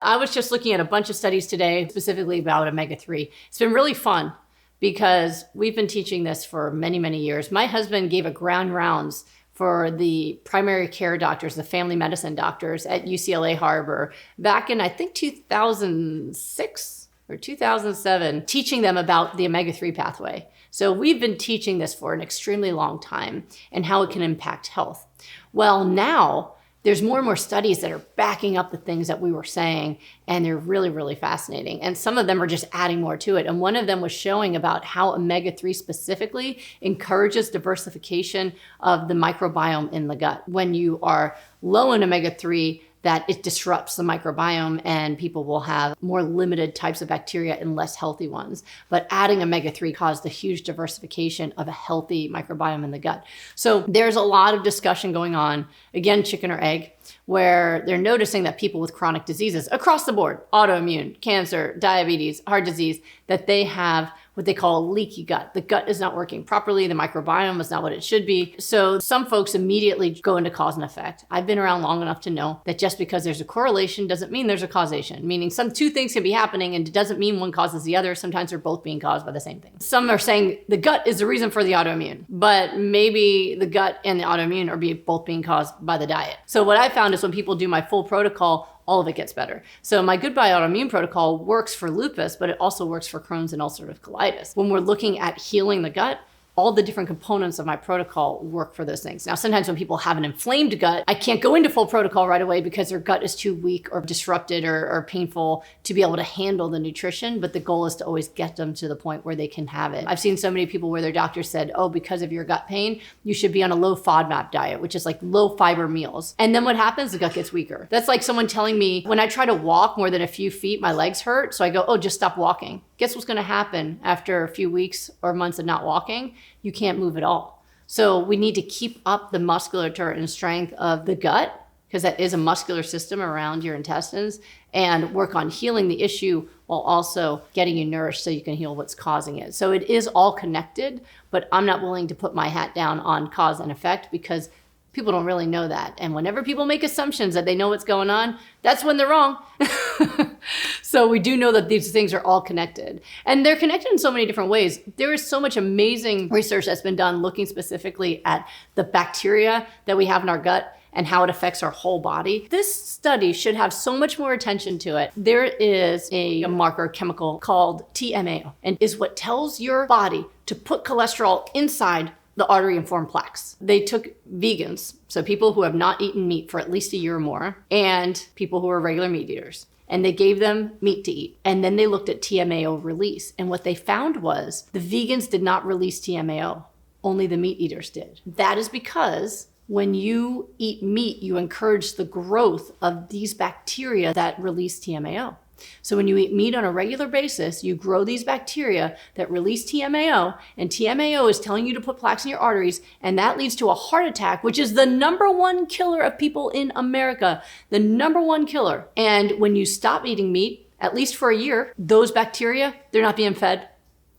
I was just looking at a bunch of studies today, specifically about omega-3. It's been really fun because we've been teaching this for many, many years. My husband gave a grand rounds for the primary care doctors, the family medicine doctors at UCLA Harbor back in, I think, 2006 or 2007, teaching them about the omega-3 pathway. So we've been teaching this for an extremely long time and how it can impact health. Well, now there's more and more studies that are backing up the things that we were saying, and they're really, really fascinating. And some of them are just adding more to it. And one of them was showing about how omega-3 specifically encourages diversification of the microbiome in the gut. When you are low in omega-3, that it disrupts the microbiome and people will have more limited types of bacteria and less healthy ones. But adding omega-3 caused a huge diversification of a healthy microbiome in the gut. So there's a lot of discussion going on, again, chicken or egg, where they're noticing that people with chronic diseases across the board, autoimmune, cancer, diabetes, heart disease, that they have what they call a leaky gut. The gut is not working properly. The microbiome is not what it should be. So some folks immediately go into cause and effect. I've been around long enough to know that just because there's a correlation doesn't mean there's a causation, meaning two things can be happening and it doesn't mean one causes the other. Sometimes they're both being caused by the same thing. Some are saying the gut is the reason for the autoimmune, but maybe the gut and the autoimmune are both being caused by the diet. So what I found is when people do my full protocol, all of it gets better. So my Goodbye Autoimmune protocol works for lupus, but it also works for Crohn's and ulcerative colitis. When we're looking at healing the gut, all the different components of my protocol work for those things. Now, sometimes when people have an inflamed gut, I can't go into full protocol right away because their gut is too weak or disrupted or painful to be able to handle the nutrition. But the goal is to always get them to the point where they can have it. I've seen so many people where their doctor said, oh, because of your gut pain, you should be on a low FODMAP diet, which is like low fiber meals. And then what happens? The gut gets weaker. That's like someone telling me when I try to walk more than a few feet, my legs hurt. So I go, oh, just stop walking. Guess what's going to happen after a few weeks or months of not walking? You can't move at all. So we need to keep up the musculature and strength of the gut, because that is a muscular system around your intestines, and work on healing the issue while also getting you nourished so you can heal what's causing it. So it is all connected, but I'm not willing to put my hat down on cause and effect because people don't really know that. And whenever people make assumptions that they know what's going on, that's when they're wrong. So we do know that these things are all connected. And they're connected in so many different ways. There is so much amazing research that's been done looking specifically at the bacteria that we have in our gut and how it affects our whole body. This study should have so much more attention to it. There is a marker chemical called TMAO, and is what tells your body to put cholesterol inside the artery-informed plaques. They took vegans, so people who have not eaten meat for at least a year or more, and people who are regular meat eaters, and they gave them meat to eat. And then they looked at TMAO release. And what they found was the vegans did not release TMAO, only the meat eaters did. That is because when you eat meat, you encourage the growth of these bacteria that release TMAO. So when you eat meat on a regular basis, you grow these bacteria that release TMAO, and TMAO is telling you to put plaques in your arteries, and that leads to a heart attack, which is the #1 killer of people in America, the #1 killer. And when you stop eating meat, at least for a year, those bacteria, they're not being fed.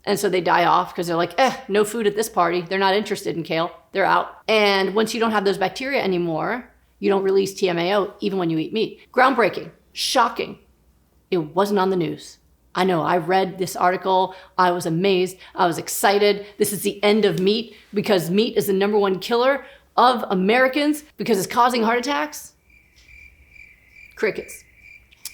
And so they die off because they're like, no food at this party. They're not interested in kale. They're out. And once you don't have those bacteria anymore, you don't release TMAO even when you eat meat. Groundbreaking, shocking. It wasn't on the news. I know, I read this article. I was amazed. I was excited. This is the end of meat because meat is the #1 killer of Americans because it's causing heart attacks. Crickets.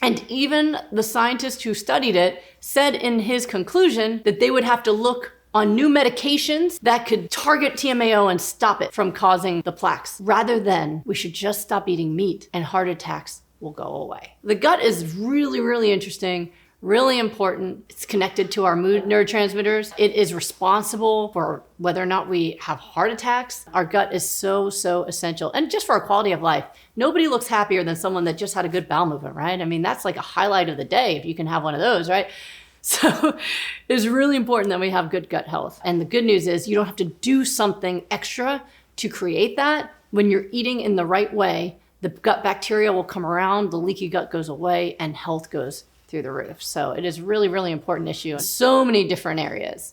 And even the scientist who studied it said in his conclusion that they would have to look on new medications that could target TMAO and stop it from causing the plaques, rather than we should just stop eating meat and heart attacks will go away. The gut is really, really interesting, really important. It's connected to our mood neurotransmitters. It is responsible for whether or not we have heart attacks. Our gut is so, so essential. And just for our quality of life, nobody looks happier than someone that just had a good bowel movement, right? I mean, that's like a highlight of the day if you can have one of those, right? So it's really important that we have good gut health. And the good news is you don't have to do something extra to create that. When you're eating in the right way, the gut bacteria will come around, the leaky gut goes away, and health goes through the roof. So it is really, really important issue in so many different areas.